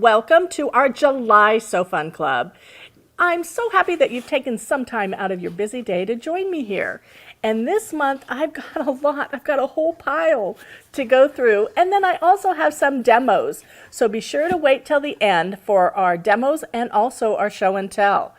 welcome to our July Sew Fun Club. I'm so happy that you've taken some time out of your busy day to join me here. And this month I've got a lot, I've got a whole pile to go through, and then I also have some demos. So be sure to wait till the end for our demos and also our show and tell.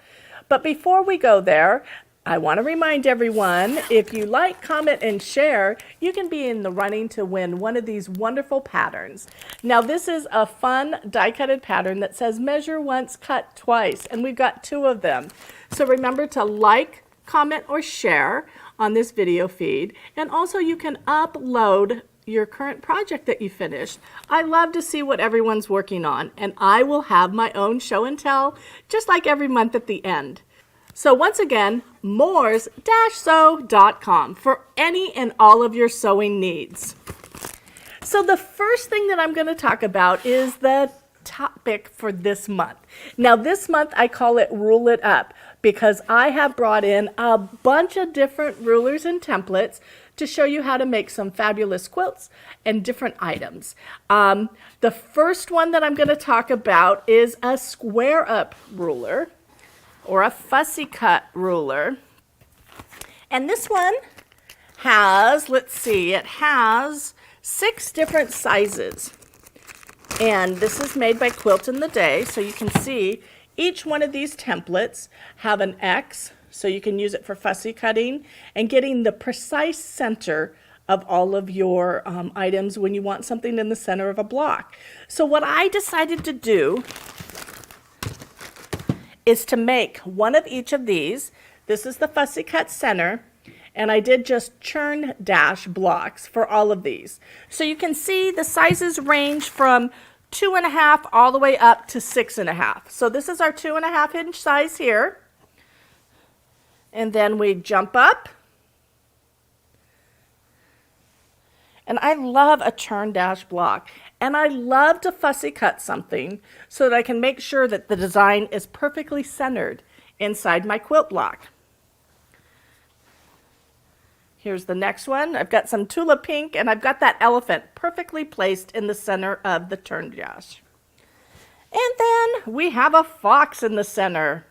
But before we go there, I want to remind everyone, if you like, comment, and share, you can be in the running to win one of these wonderful patterns. Now, this is a fun die-cutted pattern that says measure once, cut twice, and we've got 2 of them. So remember to like, comment, or share on this video feed, and also you can upload your current project that you finished. I love to see what everyone's working on, and I will have my own show and tell just like every month at the end. So once again, moors-sew.com for any and all of your sewing needs. So the first thing that I'm going to talk about is the topic for this month. Now this month I call it Rule It Up because I have brought in a bunch of different rulers and templates to show you how to make some fabulous quilts and different items. The first one that I'm going to talk about is a square up ruler, or a fussy cut ruler. And this one has, let's see, it has 6 different sizes. And this is made by Quilt in the Day, so you can see each one of these templates have an X, so you can use it for fussy cutting and getting the precise center of all of your items when you want something in the center of a block. So what I decided to do is to make one of each of these. This is the fussy cut center, and I did just churn dash blocks for all of these. So you can see the sizes range from 2.5 all the way up to 6.5. So this is our 2.5 inch size here. And then we jump up. And I love a churn dash block. And I love to fussy cut something so that I can make sure that the design is perfectly centered inside my quilt block. Here's the next one. I've got some tulip pink, and I've got that elephant perfectly placed in the center of the churn dash. And then we have a fox in the center.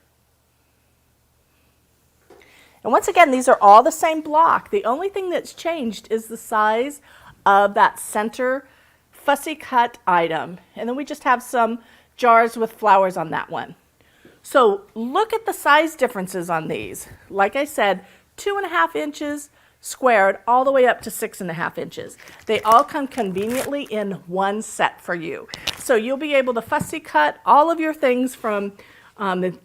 And once again, these are all the same block. The only thing that's changed is the size of that center fussy cut item. And then we just have some jars with flowers on that one. So look at the size differences on these. Like I said, 2.5 inches squared all the way up to 6.5 inches. They all come conveniently in one set for you. So you'll be able to fussy cut all of your things from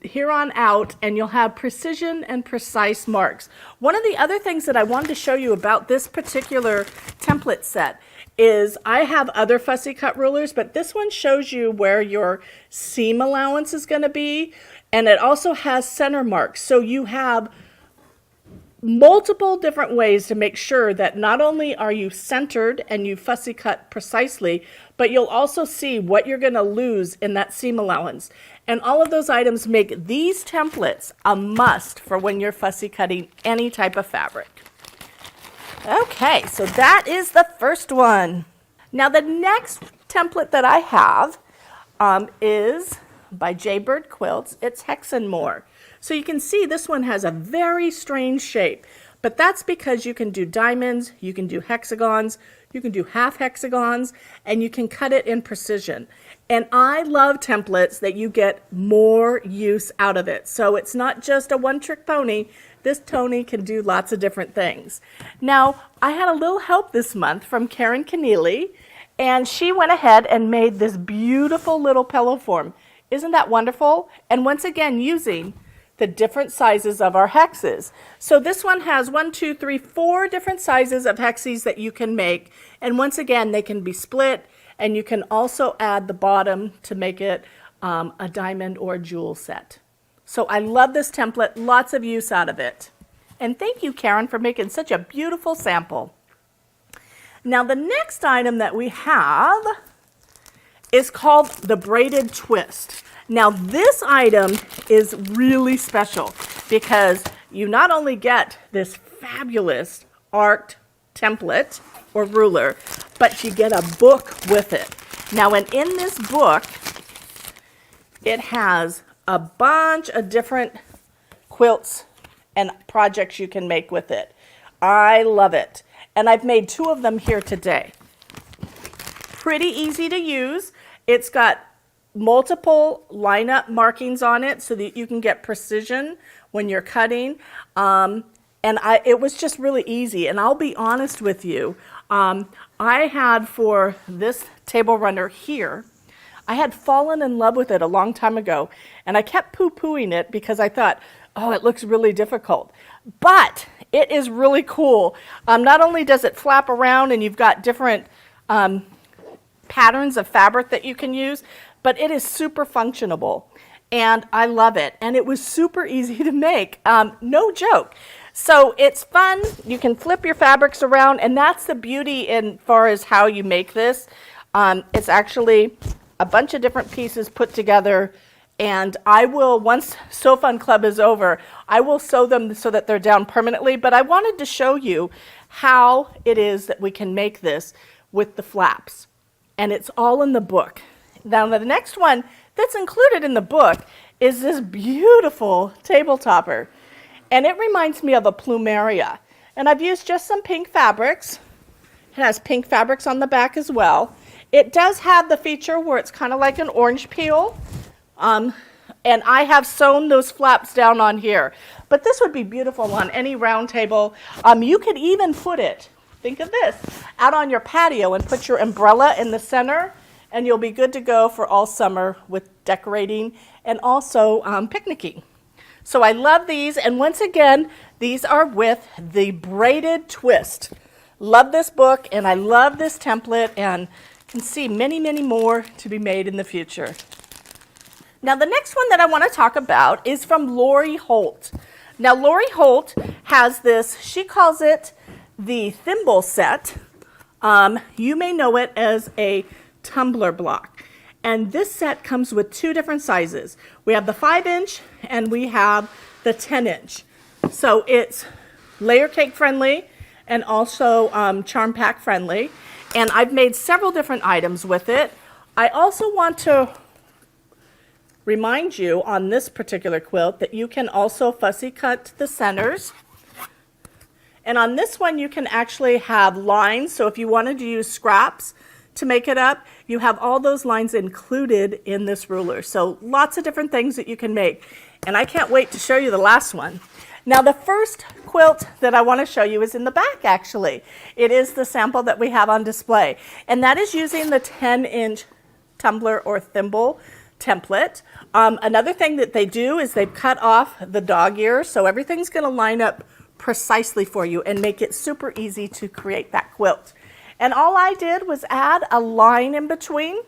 here on out, and you'll have precision and precise marks. One of the other things that I wanted to show you about this particular template set is I have other fussy cut rulers, but this one shows you where your seam allowance is going to be, and it also has center marks. So you have multiple different ways to make sure that not only are you centered and you fussy cut precisely, but you'll also see what you're going to lose in that seam allowance. And all of those items make these templates a must for when you're fussy cutting any type of fabric. Okay, so that is the first one. Now the next template that I have is by Jaybird Quilts. It's Hex and More. So you can see this one has a very strange shape, but that's because you can do diamonds, you can do hexagons, you can do half hexagons, and you can cut it in precision. And I love templates that you get more use out of it. So it's not just a one-trick pony. This Tony can do lots of different things. Now, I had a little help this month from Karen Keneally, and she went ahead and made this beautiful little pillow form. Isn't that wonderful? And once again, using the different sizes of our hexes. So this one has 4 different sizes of hexes that you can make. And once again, they can be split, and you can also add the bottom to make it a diamond or a jewel set. So I love this template, lots of use out of it. And thank you, Karen, for making such a beautiful sample. Now the next item that we have is called the Braided Twist. Now this item is really special because you not only get this fabulous arced template or ruler, but you get a book with it. Now, and in this book, it has a bunch of different quilts and projects you can make with it. I love it. And I've made 2 of them here today. Pretty easy to use. It's got multiple lineup markings on it so that you can get precision when you're cutting. It was just really easy. And I'll be honest with you, I had for this table runner here, I had fallen in love with it a long time ago, and I kept poo-pooing it because I thought, oh, it looks really difficult. But it is really cool. Not only does it flap around and you've got different patterns of fabric that you can use, but it is super functionable, and I love it. And it was super easy to make, no joke. So it's fun. You can flip your fabrics around, and that's the beauty in far as how you make this. It's actually a bunch of different pieces put together, and I will, once Sew Fun Club is over, I will sew them so that they're down permanently, but I wanted to show you how it is that we can make this with the flaps, and it's all in the book. Now the next one that's included in the book is this beautiful table topper. And it reminds me of a plumeria. And I've used just some pink fabrics. It has pink fabrics on the back as well. It does have the feature where it's kind of like an orange peel. And I have sewn those flaps down on here. But this would be beautiful on any round table. You could even put it, think of this, out on your patio and put your umbrella in the center. And you'll be good to go for all summer with decorating and also picnicking. So I love these, and once again, these are with the Braided Twist. Love this book, and I love this template, and can see many, many more to be made in the future. Now the next one that I want to talk about is from Lori Holt. Now Lori Holt has this, she calls it the thimble set. You may know it as a tumbler block. And this set comes with 2 different sizes. We have the 5-inch and we have the 10-inch. So it's layer cake friendly and also charm pack friendly. And I've made several different items with it. I also want to remind you on this particular quilt that you can also fussy cut the centers. And on this one you can actually have lines. So if you wanted to use scraps to make it up, you have all those lines included in this ruler. So lots of different things that you can make. And I can't wait to show you the last one. Now the first quilt that I want to show you is in the back actually. It is the sample that we have on display. And that is using the 10-inch tumbler or thimble template. Another thing that they do is they've cut off the dog ears, so everything's going to line up precisely for you and make it super easy to create that quilt. And all I did was add a line in between,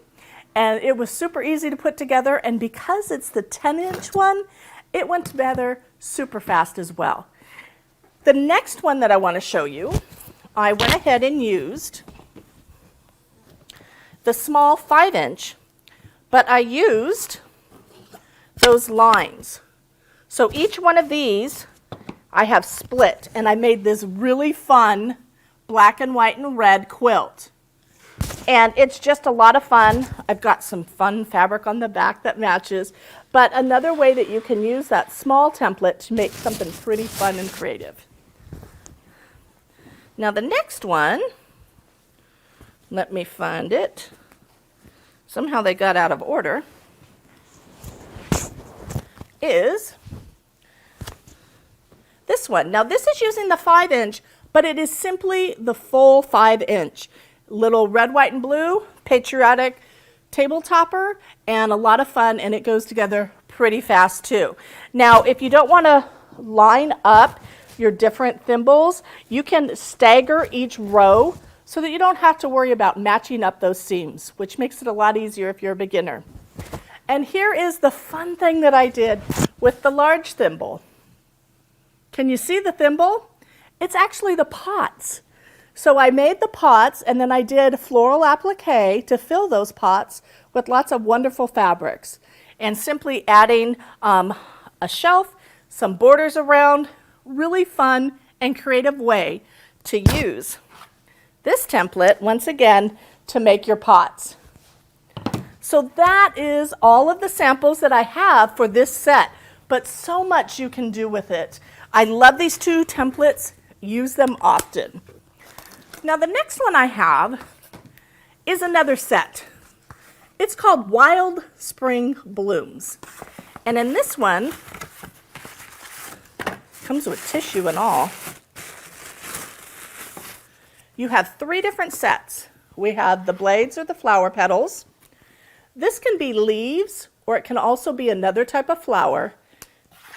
and it was super easy to put together. And because it's the 10-inch one, it went together super fast as well. The next one that I want to show you, I went ahead and used the small 5-inch, but I used those lines. So each one of these I have split, and I made this really fun black and white and red quilt. And it's just a lot of fun. I've got some fun fabric on the back that matches. But another way that you can use that small template to make something pretty fun and creative. Now the next one, let me find it. Somehow they got out of order. Is this one. Now this is using the 5-inch, but it is simply the full 5-inch. Little red, white, and blue, patriotic table topper, and a lot of fun, and it goes together pretty fast too. Now, if you don't want to line up your different thimbles, you can stagger each row so that you don't have to worry about matching up those seams, which makes it a lot easier if you're a beginner. And here is the fun thing that I did with the large thimble. Can you see the thimble? It's actually the pots. So I made the pots, and then I did floral applique to fill those pots with lots of wonderful fabrics. And simply adding a shelf, some borders around, really fun and creative way to use this template, once again, to make your pots. So that is all of the samples that I have for this set, but so much you can do with it. I love these 2 templates, use them often. Now the next one I have is another set. It's called Wild Spring Blooms. And in this one, comes with tissue and all. You have 3 different sets. We have the blades or the flower petals. This can be leaves, or it can also be another type of flower.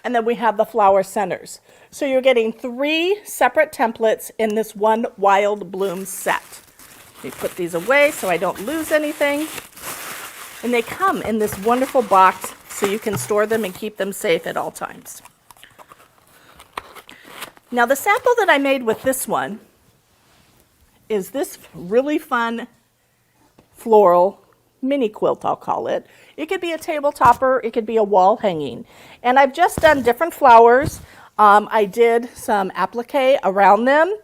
And then we have the flower centers. So you're getting 3 separate templates in this one Wild Bloom set. Let me put these away so I don't lose anything. And they come in this wonderful box so you can store them and keep them safe at all times. Now the sample that I made with this one is this really fun floral mini quilt, I'll call it. It could be a table topper, it could be a wall hanging. And I've just done different flowers. I did some applique around them,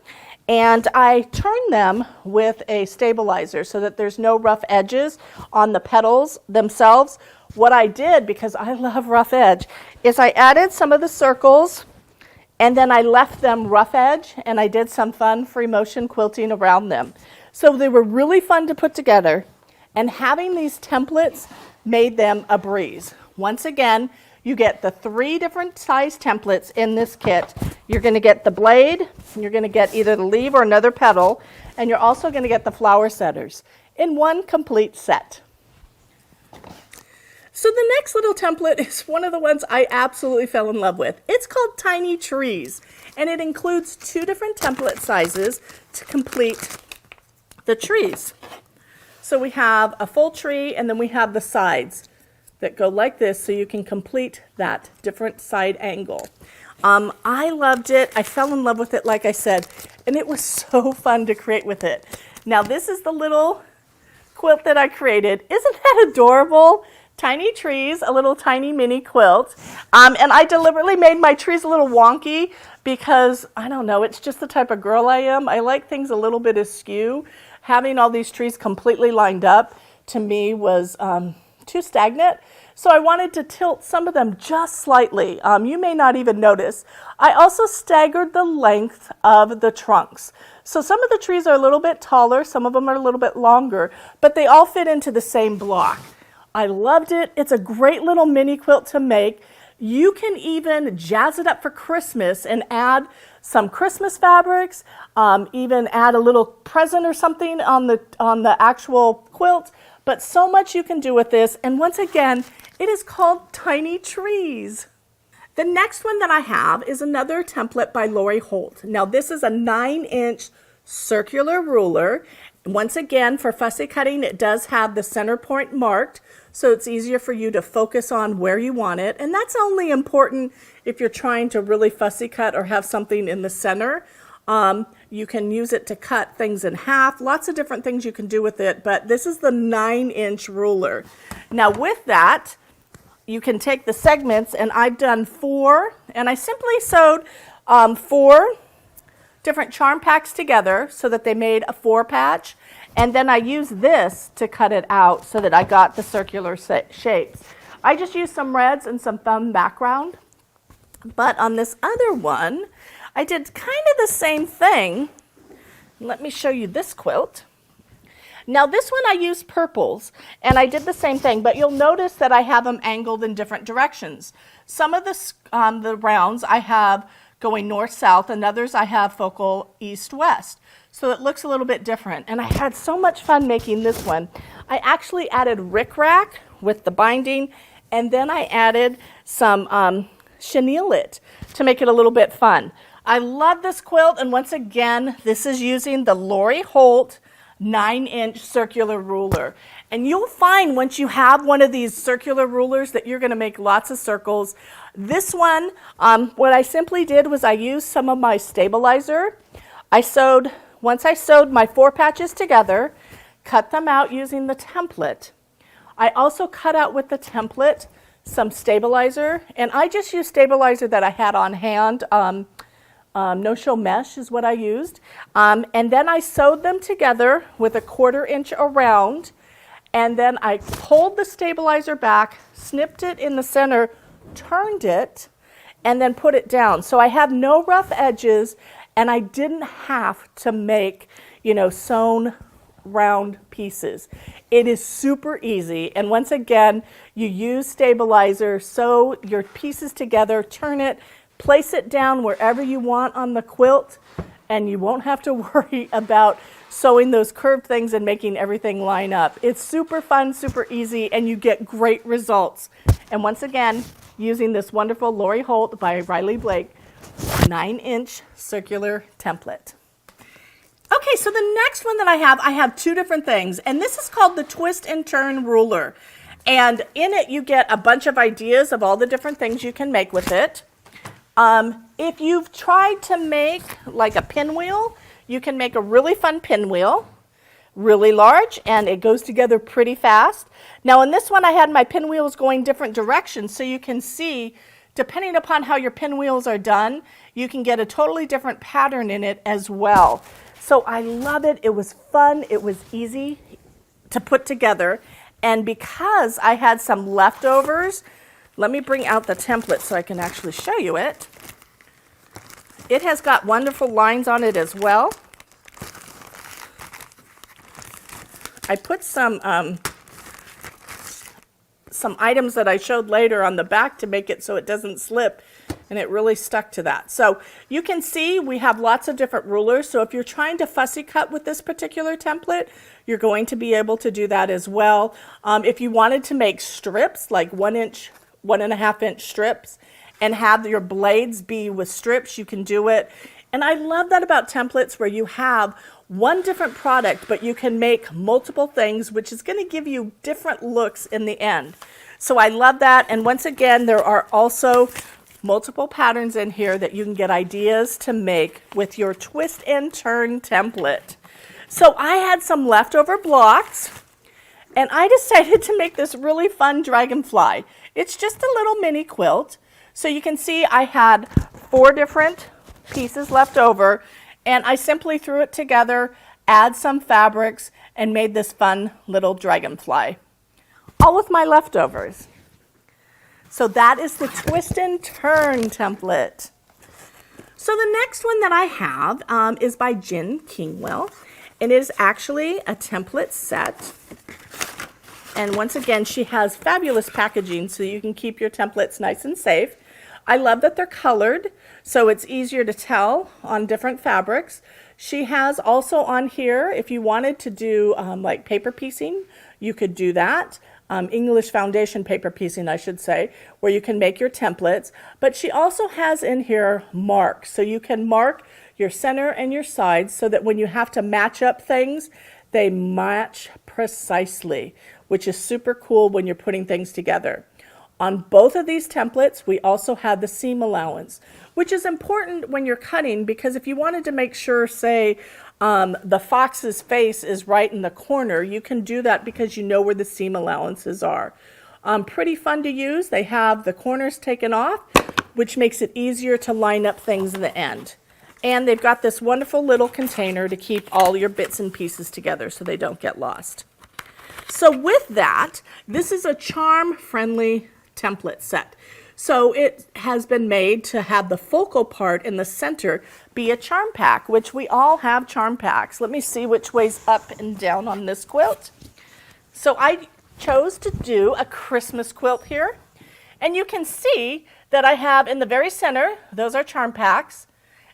and I turned them with a stabilizer so that there's no rough edges on the petals themselves. What I did, because I love rough edge, is I added some of the circles, and then I left them rough edge, and I did some fun free motion quilting around them. So they were really fun to put together, and having these templates made them a breeze. Once again, you get the 3 different size templates in this kit. You're going to get the blade, you're going to get either the leaf or another petal, and you're also going to get the flower setters in one complete set. So the next little template is one of the ones I absolutely fell in love with. It's called Tiny Trees, and it includes 2 different template sizes to complete the trees. So we have a full tree, and then we have the sides that go like this so you can complete that different side angle. I loved it. I fell in love with it, like I said, and it was so fun to create with it. Now this is the little quilt that I created. Isn't that adorable? Tiny trees, a little tiny mini quilt. And I deliberately made my trees a little wonky because, I don't know, it's just the type of girl I am. I like things a little bit askew. Having all these trees completely lined up to me was too stagnant. So I wanted to tilt some of them just slightly. You may not even notice. I also staggered the length of the trunks. So some of the trees are a little bit taller, some of them are a little bit longer, but they all fit into the same block. I loved it. It's a great little mini quilt to make. You can even jazz it up for Christmas and add some Christmas fabrics, even add a little present or something on the actual quilt. But so much you can do with this. And once again, it is called Tiny Trees. The next one that I have is another template by Lori Holt. Now this is a 9-inch circular ruler. Once again, for fussy cutting, it does have the center point marked, so it's easier for you to focus on where you want it. And that's only important if you're trying to really fussy cut or have something in the center. You can use it to cut things in half. Lots of different things you can do with it, but this is the 9-inch ruler. Now with that, you can take the segments, and I've done 4, and I simply sewed 4 different charm packs together so that they made a 4 patch, and then I used this to cut it out so that I got the circular shapes. I just used some reds and some fun background, but on this other one, I did kind of the same thing. Let me show you this quilt. Now this one I used purples, and I did the same thing, but you'll notice that I have them angled in different directions. Some of the rounds I have going north-south, and others I have focal east-west. So it looks a little bit different, and I had so much fun making this one. I actually added rickrack with the binding, and then I added some chenille to make it a little bit fun. I love this quilt, and once again, this is using the Lori Holt 9-inch circular ruler. And you'll find once you have one of these circular rulers that you're going to make lots of circles. This one, what I simply did was I used some of my stabilizer. Once I sewed my 4 patches together, cut them out using the template. I also cut out with the template some stabilizer, and I just used stabilizer that I had on hand. No-show mesh is what I used. And then I sewed them together with a 1/4 inch around, And then I pulled the stabilizer back, snipped it in the center, turned it, and then put it down. So I have no rough edges, and I didn't have to make, sewn round pieces. It is super easy. And once again, you use stabilizer, sew your pieces together, turn it, place it down wherever you want on the quilt, and you won't have to worry about sewing those curved things and making everything line up. It's super fun, super easy, and you get great results. And once again, using this wonderful Lori Holt by Riley Blake 9-inch circular template. Okay, so the next one that I have two different things, and this is called the Twist and Turn Ruler. And in it, you get a bunch of ideas of all the different things you can make with it. If you've tried to make like a pinwheel, you can make a really fun pinwheel, really large, and it goes together pretty fast. Now in this one, I had my pinwheels going different directions, so you can see, depending upon how your pinwheels are done, you can get a totally different pattern in it as well. So I love it. It was fun. It was easy to put together. And because I had some leftovers, let me bring out the template so I can actually show you it. It has got wonderful lines on it as well. I put some items that I showed later on the back to make it so it doesn't slip, and it really stuck to that. So you can see we have lots of different rulers. So if you're trying to fussy cut with this particular template, you're going to be able to do that as well. If you wanted to make strips, like 1-inch, 1.5-inch strips, and have your blades be with strips, you can do it. And I love that about templates where you have one different product, but you can make multiple things, which is going to give you different looks in the end. So I love that. And once again, there are also multiple patterns in here that you can get ideas to make with your twist and turn template. So I had some leftover blocks, and I decided to make this really fun dragonfly. It's just a little mini quilt. So you can see I had 4 different pieces left over, and I simply threw it together, add some fabrics, and made this fun little dragonfly, all with my leftovers. So that is the Twist and Turn template. So the next one that I have is by Jen Kingwell, and it is actually a template set. And once again, she has fabulous packaging so you can keep your templates nice and safe. I love that they're colored, so it's easier to tell on different fabrics. She has also on here, if you wanted to do like paper piecing, you could do that. English foundation paper piecing, I should say, where you can make your templates. But she also has in here marks, so you can mark your center and your sides so that when you have to match up things, they match precisely, which is super cool when you're putting things together. On both of these templates, we also had the seam allowance, which is important when you're cutting, because if you wanted to make sure, say, the fox's face is right in the corner, you can do that because you know where the seam allowances are. Pretty fun to use. They have the corners taken off, which makes it easier to line up things in the end. And they've got this wonderful little container to keep all your bits and pieces together so they don't get lost. So with that, this is a charm-friendly template set. So it has been made to have the focal part in the center be a charm pack, which we all have charm packs. Let me see which way's up and down on this quilt. So I chose to do a Christmas quilt here. And you can see that I have in the very center, those are charm packs.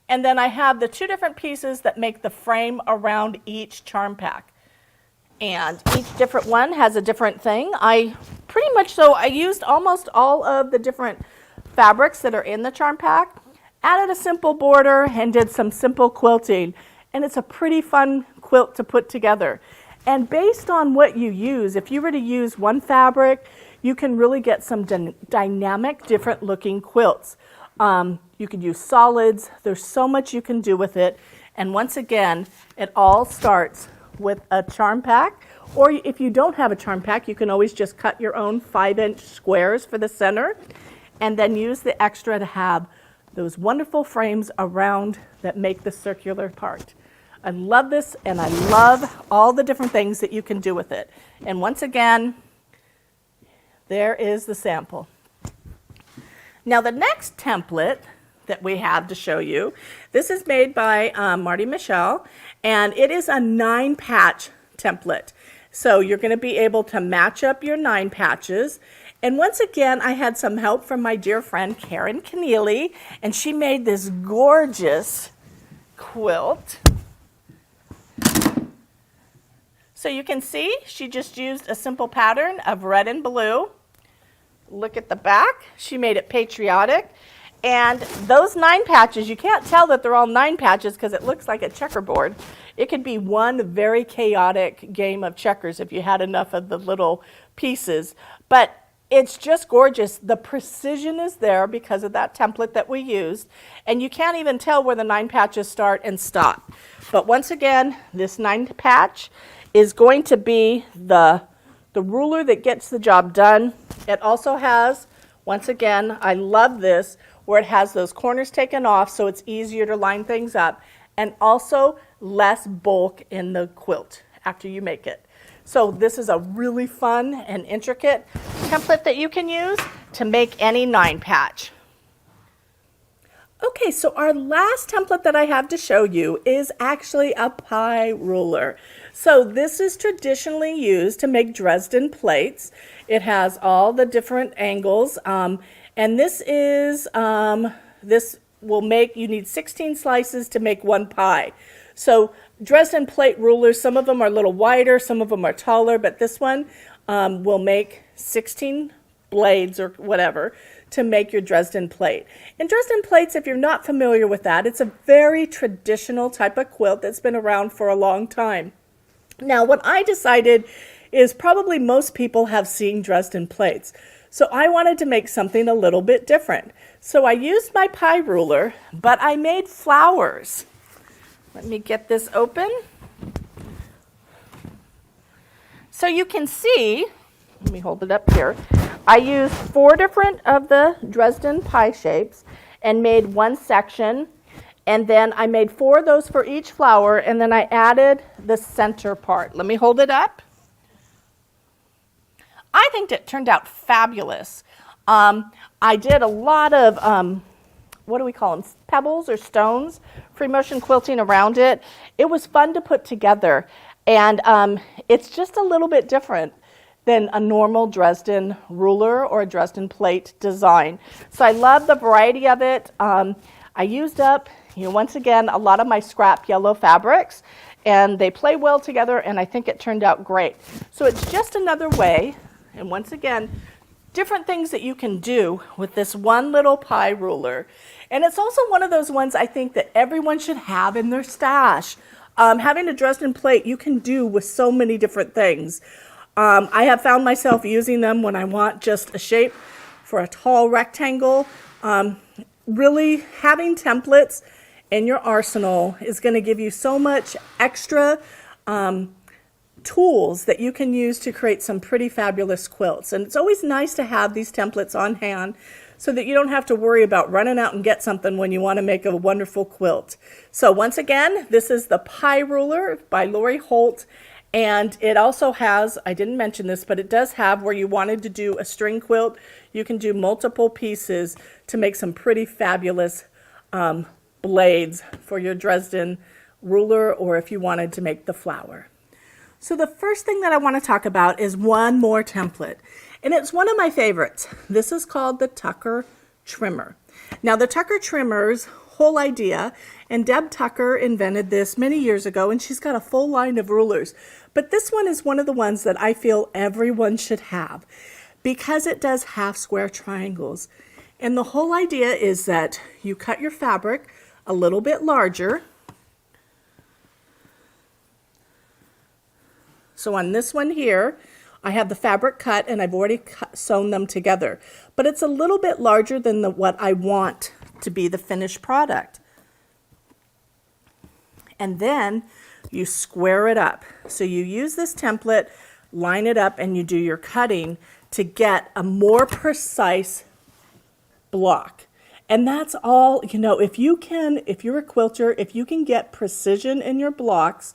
And then I have the 2 different pieces that make the frame around each charm pack. And each different one has a different thing. I used almost all of the different fabrics that are in the charm pack, added a simple border, and did some simple quilting. And it's a pretty fun quilt to put together. And based on what you use, if you were to use one fabric, you can really get some dynamic, different looking quilts. You could use solids. There's so much you can do with it. And once again, it all starts with a charm pack, or if you don't have a charm pack, you can always just cut your own 5-inch squares for the center, and then use the extra to have those wonderful frames around that make the circular part. I love this, and I love all the different things that you can do with it. And once again, there is the sample. Now the next template that we have to show you, this is made by Marty Michelle, and it is a 9-patch template. So you're going to be able to match up your 9 patches. And once again, I had some help from my dear friend Karen Keneally, and she made this gorgeous quilt. So you can see she just used a simple pattern of red and blue. Look at the back. She made it patriotic. And those 9 patches, you can't tell that they're all 9 patches because it looks like a checkerboard. It could be one very chaotic game of checkers if you had enough of the little pieces. But it's just gorgeous. The precision is there because of that template that we used. And you can't even tell where the 9 patches start and stop. But once again, this 9 patch is going to be the ruler that gets the job done. It also has, once again, I love this, where it has those corners taken off so it's easier to line things up, and also less bulk in the quilt after you make it. So this is a really fun and intricate template that you can use to make any 9 patch. Okay, so our last template that I have to show you is actually a pie ruler. So this is traditionally used to make Dresden plates. It has all the different angles, and this will make, you need 16 slices to make 1 pie. So Dresden plate rulers, some of them are a little wider, some of them are taller, but this one will make 16 blades or whatever to make your Dresden plate. And Dresden plates, if you're not familiar with that, it's a very traditional type of quilt that's been around for a long time. Now, what I decided is probably most people have seen Dresden plates. So I wanted to make something a little bit different. So I used my pie ruler, but I made flowers. Let me get this open. So you can see, let me hold it up here. I used 4 different of the Dresden pie shapes and made 1 section. And then I made 4 of those for each flower, and then I added the center part. Let me hold it up. I think it turned out fabulous. I did a lot of, what do we call them, pebbles or stones, free motion quilting around it. It was fun to put together, and it's just a little bit different than a normal Dresden ruler or a Dresden plate design. So I love the variety of it. I used up, once again, a lot of my scrap yellow fabrics, and they play well together, and I think it turned out great. So it's just another way, and once again, different things that you can do with this one little pie ruler. And it's also one of those ones I think that everyone should have in their stash. Having a Dresden plate you can do with so many different things. I have found myself using them when I want just a shape for a tall rectangle. Really, having templates in your arsenal is going to give you so much extra tools that you can use to create some pretty fabulous quilts. And it's always nice to have these templates on hand so that you don't have to worry about running out and get something when you want to make a wonderful quilt. So once again, this is the Pie Ruler by Lori Holt. And it also has, I didn't mention this, but it does have where you wanted to do a string quilt, you can do multiple pieces to make some pretty fabulous blades for your Dresden ruler, or if you wanted to make the flower. So the first thing that I want to talk about is one more template, and it's one of my favorites. This is called the Tucker Trimmer. Now the Tucker Trimmer's whole idea, and Deb Tucker invented this many years ago, and she's got a full line of rulers, but this one is one of the ones that I feel everyone should have because it does half square triangles. And the whole idea is that you cut your fabric a little bit larger. So on this one here, I have the fabric cut and I've already sewn them together, but it's a little bit larger than what I want to be the finished product. And then you square it up. So you use this template, line it up, and you do your cutting to get a more precise block. And that's all, you know, if you're a quilter, if you can get precision in your blocks,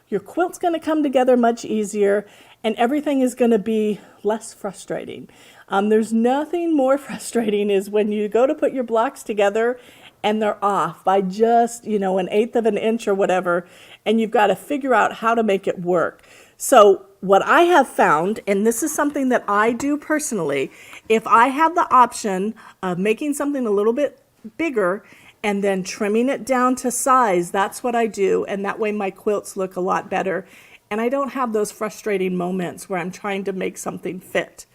your quilt's going to come together much easier and everything is going to be less frustrating. There's nothing more frustrating is when you go to put your blocks together and they're off by just, you know, 1/8 of an inch or whatever, and you've got to figure out how to make it work. So what I have found, and this is something that I do personally, if I have the option of making something a little bit bigger and then trimming it down to size, that's what I do. And that way my quilts look a lot better. And I don't have those frustrating moments where I'm trying to make something fit.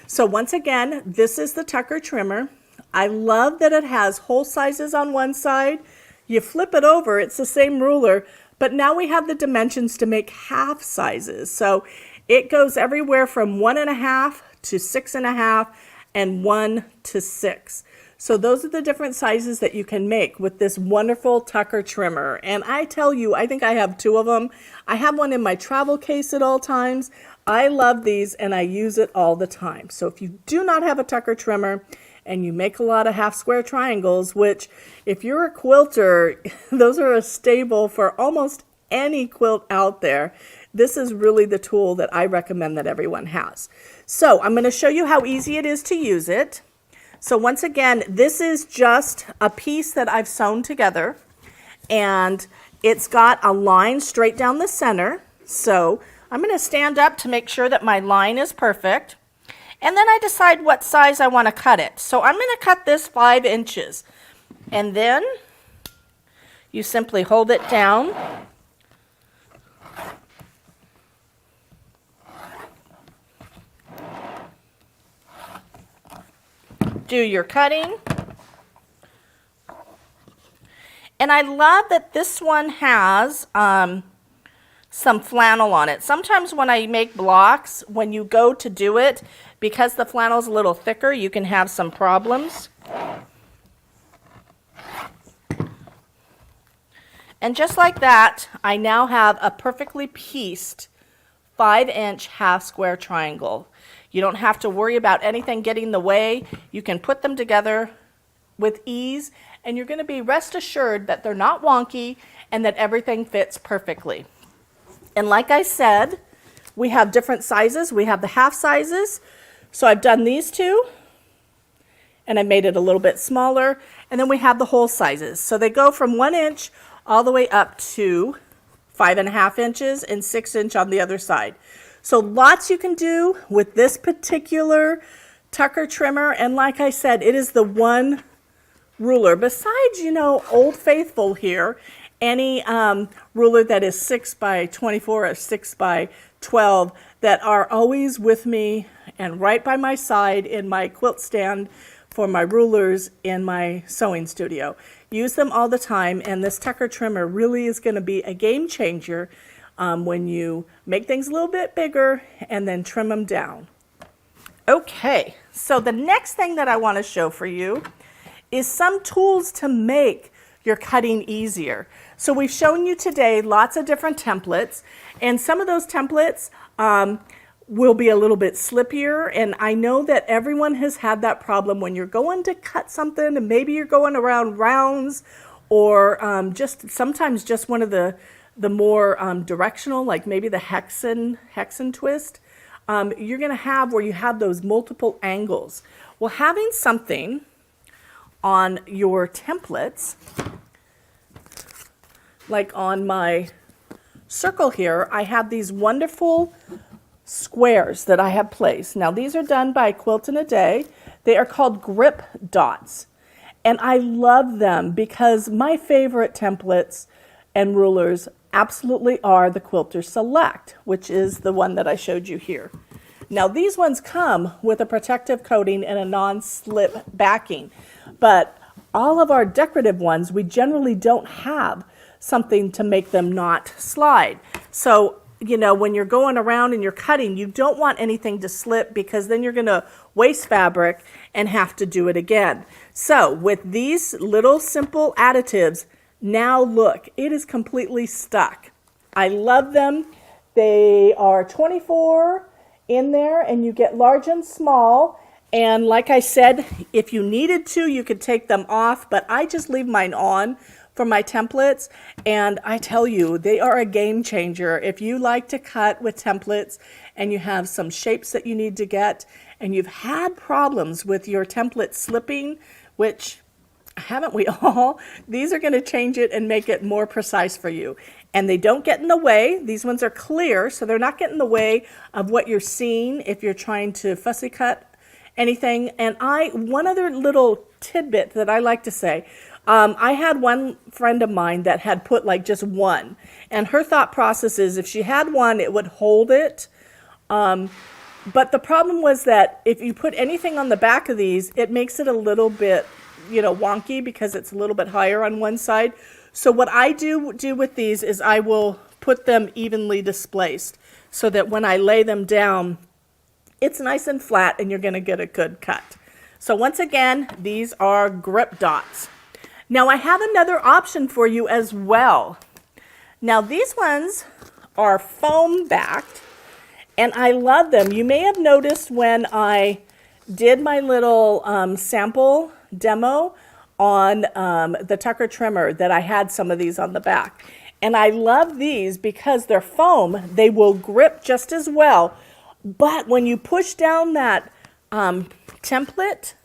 So once again, this is the Tucker trimmer. I love that it has whole sizes on one side. You flip it over, it's the same ruler, but now we have the dimensions to make half sizes. So it goes everywhere from 1.5 to 6.5 and 1 to 6. So those are the different sizes that you can make with this wonderful Tucker trimmer. And I tell you, I think I have 2 of them. I have one in my travel case at all times. I love these and I use it all the time. So if you do not have a Tucker trimmer and you make a lot of half square triangles, which if you're a quilter, those are a staple for almost any quilt out there, this is really the tool that I recommend that everyone has. So I'm going to show you how easy it is to use it. So once again, this is just a piece that I've sewn together, and it's got a line straight down the center. So I'm going to stand up to make sure that my line is perfect. And then I decide what size I want to cut it. So I'm going to cut this 5 inches. And then you simply hold it down. Do your cutting. And I love that this one has some flannel on it. Sometimes when I make blocks, when you go to do it, because the flannel is a little thicker, you can have some problems. And just like that, I now have a perfectly pieced 5-inch half square triangle. You don't have to worry about anything getting in the way. You can put them together with ease, and you're going to be rest assured that they're not wonky and that everything fits perfectly. And like I said, we have different sizes. We have the half sizes. So I've done these 2, and I made it a little bit smaller. And then we have the whole sizes. So they go from 1 inch all the way up to 5.5 inches and 6 inch on the other side. So lots you can do with this particular Tucker trimmer. And like I said, it is the one ruler. Besides, you know, Old Faithful here, any ruler that is 6 by 24 or 6 by 12 that are always with me and right by my side in my quilt stand for my rulers in my sewing studio. Use them all the time, and this Tucker trimmer really is going to be a game changer when you make things a little bit bigger and then trim them down. Okay, so the next thing that I want to show for you is some tools to make your cutting easier. So we've shown you today lots of different templates, and some of those templates will be a little bit slippier, and I know that everyone has had that problem when you're going to cut something and maybe you're going around rounds or just sometimes just one of the more directional, like maybe the hexen twist, you're going to have where you have those multiple angles. Well, having something on your templates, like on my circle here, I have these wonderful squares that I have placed. Now these are done by Quilt in a Day. They are called grip dots. And I love them because my favorite templates and rulers absolutely are the Quilter Select, which is the one that I showed you here. Now these ones come with a protective coating and a non-slip backing, but all of our decorative ones, we generally don't have something to make them not slide. So, you know, when you're going around and you're cutting, you don't want anything to slip because then you're going to waste fabric and have to do it again. So with these little simple additives, now look, it is completely stuck. I love them. They are 24 in there, and you get large and small, And like I said, if you needed to, you could take them off, but I just leave mine on for my templates. And I tell you, they are a game changer. If you like to cut with templates and you have some shapes that you need to get, and you've had problems with your template slipping, which haven't we all? These are going to change it and make it more precise for you. And they don't get in the way. These ones are clear, so they're not getting in the way of what you're seeing if you're trying to fussy cut anything. And one other little tidbit that I like to say, I had one friend of mine that had put like just one, and her thought process is if she had one, it would hold it. But the problem was that if you put anything on the back of these, it makes it a little bit, wonky because it's a little bit higher on one side. So what I do with these is I will put them evenly displaced so that when I lay them down, it's nice and flat and you're going to get a good cut. So once again, these are grip dots. Now I have another option for you as well. Now these ones are foam backed and I love them. You may have noticed when I did my little sample demo on the Tucker trimmer that I had some of these on the back. And I love these because they're foam. They will grip just as well. But when you push down that template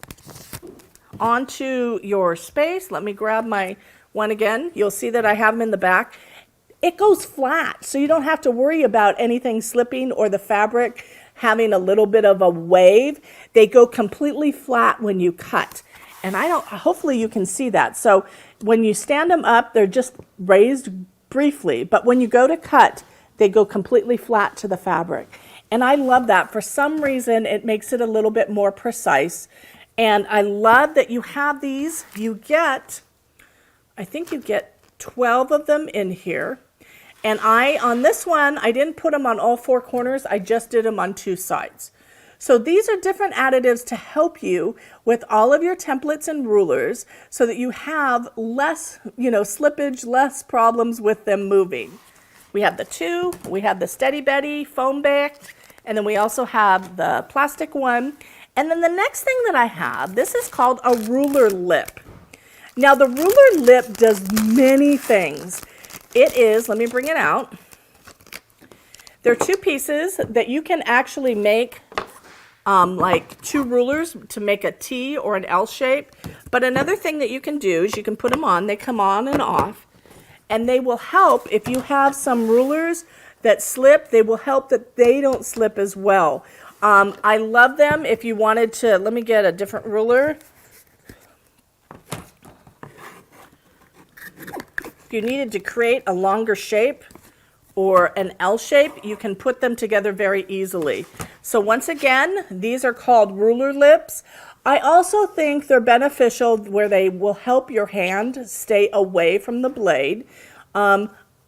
onto your space, let me grab my one again. You'll see that I have them in the back. It goes flat, so you don't have to worry about anything slipping or the fabric having a little bit of a wave. They go completely flat when you cut. And hopefully you can see that. So when you stand them up, they're just raised briefly, but when you go to cut, they go completely flat to the fabric. And I love that. For some reason, it makes it a little bit more precise. And I love that you have these. I think you get 12 of them in here. And on this one, I didn't put them on all four corners. I just did them on two sides. So these are different additives to help you with all of your templates and rulers so that you have less, slippage, less problems with them moving. We have the two, we have the Steady Betty foam backed, and then we also have the plastic one. And then the next thing that I have, this is called a ruler lip. Now the ruler lip does many things. It is, let me bring it out. There are two pieces that you can actually make like two rulers to make a T or an L shape. But another thing that you can do is you can put them on. They come on and off. And they will help if you have some rulers that slip. They will help that they don't slip as well. I love them. If you wanted to, let me get a different ruler. If you needed to create a longer shape or an L shape, you can put them together very easily. So once again, these are called ruler lips. I also think they're beneficial where they will help your hand stay away from the blade.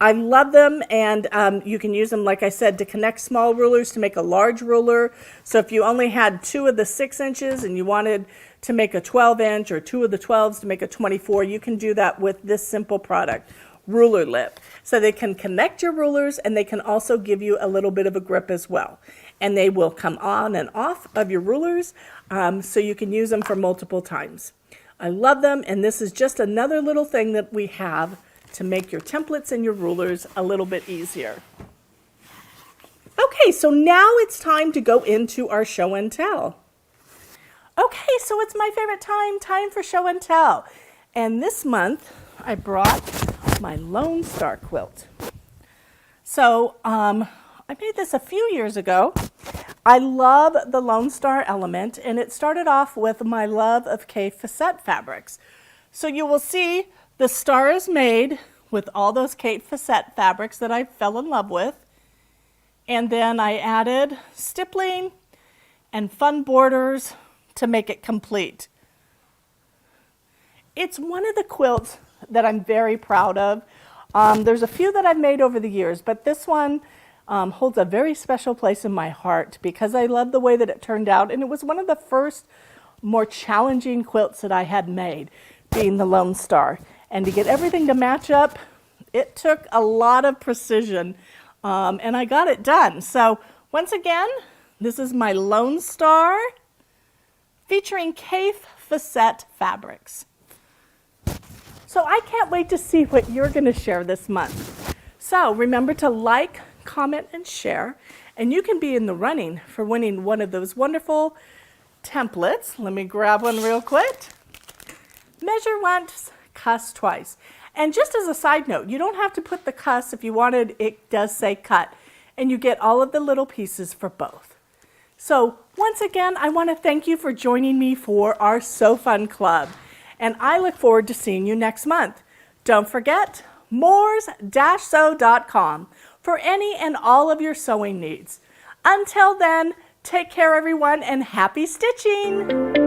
I love them, and you can use them, like I said, to connect small rulers to make a large ruler. So if you only had 2 of the 6 inches and you wanted to make a 12-inch or 2 of the 12s to make a 24, you can do that with this simple product, ruler lip. So they can connect your rulers and they can also give you a little bit of a grip as well. And they will come on and off of your rulers so you can use them for multiple times. I love them, and this is just another little thing that we have to make your templates and your rulers a little bit easier. Okay, so now it's time to go into our show and tell. Okay, so it's my favorite time for show and tell. And this month I brought my Lone Star quilt. So I made this a few years ago. I love the Lone Star element, and it started off with my love of K facette fabrics. So you will see the star is made with all those Kate Facette fabrics that I fell in love with. And then I added stippling and fun borders to make it complete. It's one of the quilts that I'm very proud of. There's a few that I've made over the years, but this one holds a very special place in my heart because I love the way that it turned out. And it was one of the first more challenging quilts that I had made, being the Lone Star. And to get everything to match up, it took a lot of precision, and I got it done. So once again, this is my Lone Star featuring Kaffe Facette fabrics. So I can't wait to see what you're going to share this month. So remember to like, comment, and share, and you can be in the running for winning one of those wonderful templates. Let me grab one real quick. Measure once, cuss twice. And just as a side note, you don't have to put the cuss if you wanted, it does say cut. And you get all of the little pieces for both. So once again, I want to thank you for joining me for our Sew Fun Club. And I look forward to seeing you next month. Don't forget, moors-sew.com for any and all of your sewing needs. Until then, take care everyone and happy stitching!